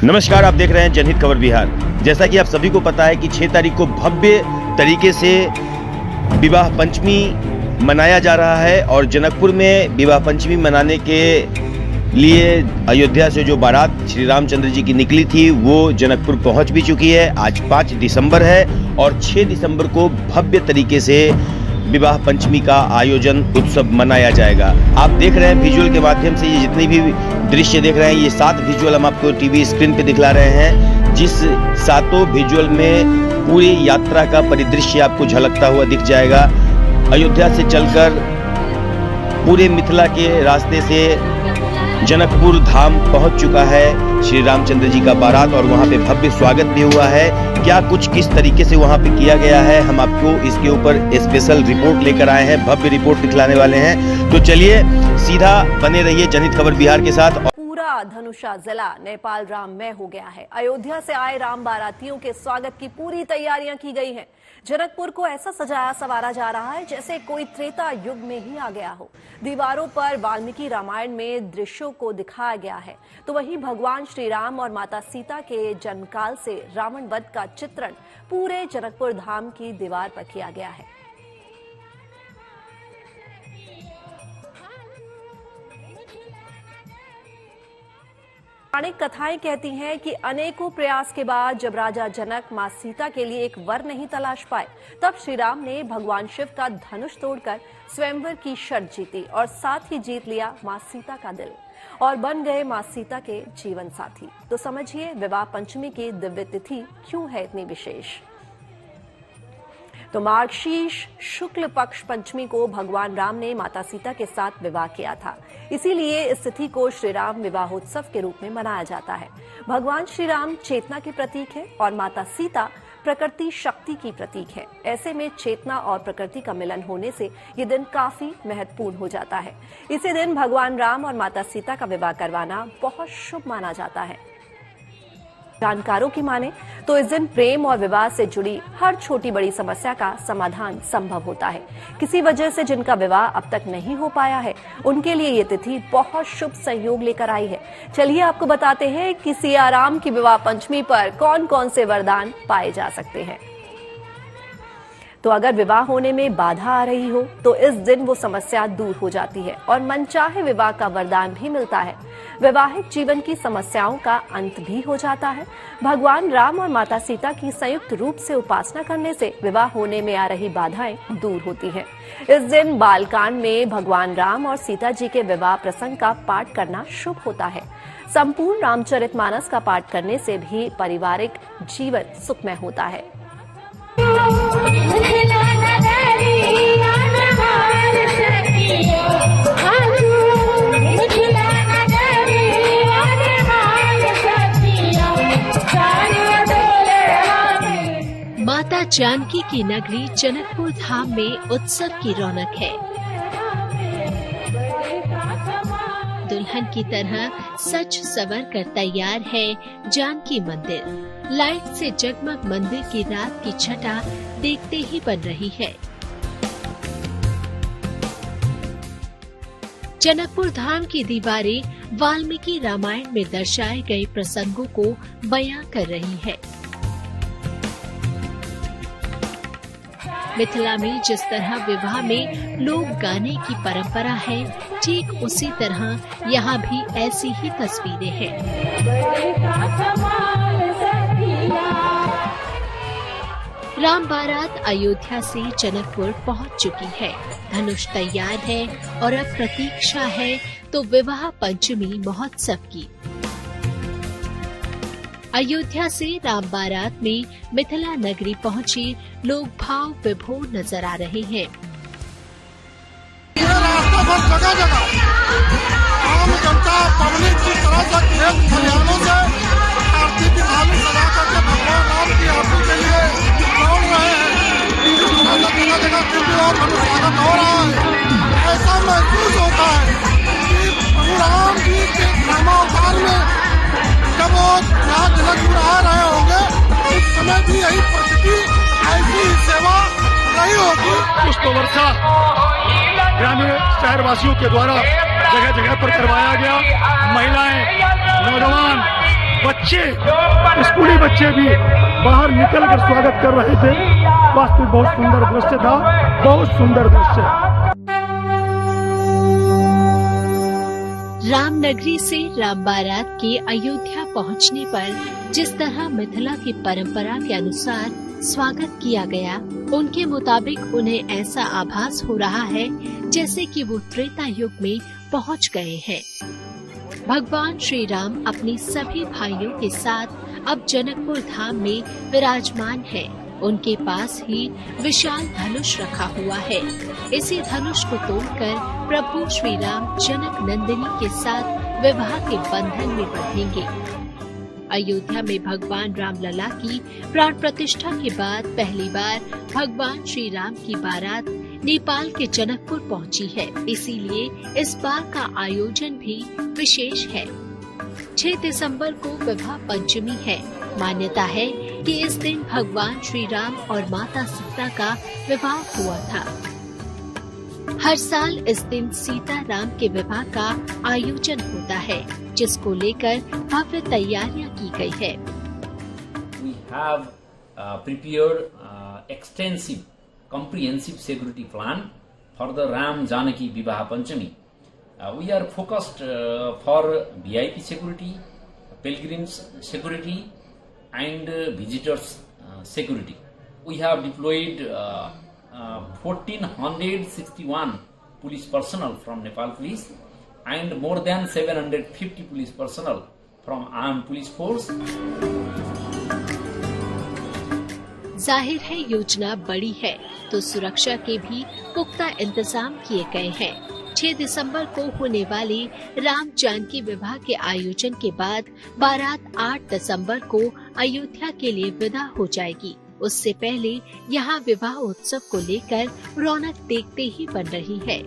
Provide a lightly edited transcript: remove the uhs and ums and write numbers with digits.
नमस्कार, आप देख रहे हैं जनहित खबर बिहार। जैसा कि आप सभी को पता है कि 6 तारीख को भव्य तरीके से विवाह पंचमी मनाया जा रहा है और जनकपुर में विवाह पंचमी मनाने के लिए अयोध्या से जो बारात श्री रामचंद्र जी की निकली थी वो जनकपुर पहुंच भी चुकी है। आज 5 दिसंबर है और 6 दिसंबर को भव्य तरीके से विवाह पंचमी का आयोजन उत्सव मनाया जाएगा। आप देख रहे हैं विजुअल के माध्यम से, ये जितनी भी दृश्य देख रहे हैं ये 7 विजुअल हम आपको टीवी स्क्रीन पे दिखला रहे हैं, जिस 7 विजुअल में पूरी यात्रा का परिदृश्य आपको झलकता हुआ दिख जाएगा। अयोध्या से चलकर पूरे मिथिला के रास्ते से जनकपुर धाम पहुंच चुका है श्री रामचंद्र जी का बारात और वहां पे भव्य स्वागत भी हुआ है। क्या कुछ किस तरीके से वहां पे किया गया है, हम आपको इसके ऊपर स्पेशल रिपोर्ट लेकर आए हैं, भव्य रिपोर्ट दिखलाने वाले हैं। तो चलिए सीधा बने रहिए जनहित खबर बिहार के साथ। पूरा धनुषा जिला नेपाल राममय हो गया है। अयोध्या से आए राम बारातियों के स्वागत की पूरी तैयारियां की गई हैं। जनकपुर को ऐसा सजाया संवारा जा रहा है जैसे कोई त्रेता युग में ही आ गया हो। दीवारों पर वाल्मीकि रामायण में दृश्यों को दिखाया गया है, तो वहीं भगवान श्री राम और माता सीता के जन्मकाल से रावण वध का चित्रण पूरे जनकपुर धाम की दीवार पर किया गया है। पौराणिक कथाएं कहती हैं कि अनेकों प्रयास के बाद जब राजा जनक मां सीता के लिए एक वर नहीं तलाश पाए, तब श्री राम ने भगवान शिव का धनुष तोड़कर स्वयंवर की शर्त जीती और साथ ही जीत लिया मां सीता का दिल और बन गए मां सीता के जीवन साथी। तो समझिए विवाह पंचमी की दिव्य तिथि क्यों है इतनी विशेष। तो मार्गशीर्ष शुक्ल पक्ष पंचमी को भगवान राम ने माता सीता के साथ विवाह किया था, इसीलिए इस तिथि को श्री राम विवाहोत्सव के रूप में मनाया जाता है। भगवान श्री राम चेतना के प्रतीक है और माता सीता प्रकृति शक्ति की प्रतीक है। ऐसे में चेतना और प्रकृति का मिलन होने से ये दिन काफी महत्वपूर्ण हो जाता है। इसी दिन भगवान राम और माता सीता का विवाह करवाना बहुत शुभ माना जाता है। जानकारों की माने तो इस दिन प्रेम और विवाह से जुड़ी हर छोटी बड़ी समस्या का समाधान संभव होता है। किसी वजह से जिनका विवाह अब तक नहीं हो पाया है, उनके लिए ये तिथि बहुत शुभ संयोग लेकर आई है। चलिए आपको बताते हैं कि सियाराम की विवाह पंचमी पर कौन कौन से वरदान पाए जा सकते हैं। तो अगर विवाह होने में बाधा आ रही हो तो इस दिन वो समस्या दूर हो जाती है और मनचाहे विवाह का वरदान भी मिलता है। वैवाहिक जीवन की समस्याओं का अंत भी हो जाता है। भगवान राम और माता सीता की संयुक्त रूप से उपासना करने से विवाह होने में आ रही बाधाएं दूर होती हैं। इस दिन बालकांड में भगवान राम और सीता जी के विवाह प्रसंग का पाठ करना शुभ होता है। संपूर्ण रामचरितमानस का पाठ करने से भी पारिवारिक जीवन सुखमय होता है। माता जानकी की नगरी जनकपुर धाम में उत्सव की रौनक है। दुल्हन की तरह सच सवर कर तैयार है जानकी मंदिर। लाइट से जगमग मंदिर की रात की छटा देखते ही बन रही है। जनकपुर धाम की दीवारें वाल्मीकि रामायण में दर्शाए गए प्रसंगों को बयां कर रही है। मिथिला में जिस तरह विवाह में लोक गाने की परंपरा है, ठीक उसी तरह यहाँ भी ऐसी ही तस्वीरें हैं। राम बारात अयोध्या से जनकपुर पहुँच चुकी है। धनुष तैयार है और अब प्रतीक्षा है तो विवाह पंचमी महोत्सव की। अयोध्या से राम बारात में मिथिला नगरी पहुंचे लोग भाव विभोर नजर आ रहे हैं। रास्ता पर जगह जगह आम जनता पब्लिक की तरह से खेत खलिहानों से आरती की थाली सजा करके भगवान राम की आरती के लिए दौड़ रहे हैं। जगह जगह दिव्य और भव्य स्वागत हो रहा है। ऐसा महसूस होता है कि प्रभु राम जी के रामावतार में जब वो यहाँ जनकपुर आ रहे होंगे उस समय भी यही परिस्थिति ऐसी सेवा रही होगी। पुष्पवर्षा ग्रामीण शहरवासियों के द्वारा जगह जगह पर करवाया गया। महिलाएं, नौजवान बच्चे, स्कूली बच्चे भी बाहर निकलकर स्वागत कर रहे थे। वास्तविक बहुत सुंदर दृश्य था, बहुत सुंदर दृश्य। रामनगरी से राम बारात के अयोध्या पहुंचने पर जिस तरह मिथिला की परंपरा के अनुसार स्वागत किया गया, उनके मुताबिक उन्हें ऐसा आभास हो रहा है जैसे कि वो त्रेता युग में पहुंच गए हैं। भगवान श्री राम अपनी सभी भाइयों के साथ अब जनकपुर धाम में विराजमान हैं। उनके पास ही विशाल धनुष रखा हुआ है। इसी धनुष को तोड़कर प्रभु श्री राम जनक नंदिनी के साथ विवाह के बंधन में बंधेंगे। अयोध्या में भगवान रामलला की प्राण प्रतिष्ठा के बाद पहली बार भगवान श्री राम की बारात नेपाल के जनकपुर पहुंची है। इसीलिए इस बार का आयोजन भी विशेष है। 6 दिसंबर को विवाह पंचमी है। मान्यता है कि इस दिन भगवान श्री राम और माता सीता का विवाह हुआ था। हर साल इस दिन सीता राम के विवाह का आयोजन होता है, जिसको लेकर भव्य तैयारियां की गई है। We have prepared extensive, comprehensive security plan for the Ram Janaki Vivaha Panchami. We are focused for VIP security, pilgrims security, and visitors security. We have deployed 1461 police personnel from Nepal Police and more than 750 police personnel from armed police force. जाहिर है योजना बड़ी है, तो सुरक्षा के भी पुख्ता इंतजाम किए गए हैं। 6 दिसंबर को होने वाले राम जानकी विवाह के आयोजन के बाद बारात 8 दिसंबर को अयोध्या के लिए विदा हो जाएगी। उससे पहले यहाँ विवाह उत्सव को लेकर रौनक देखते ही बन रही है।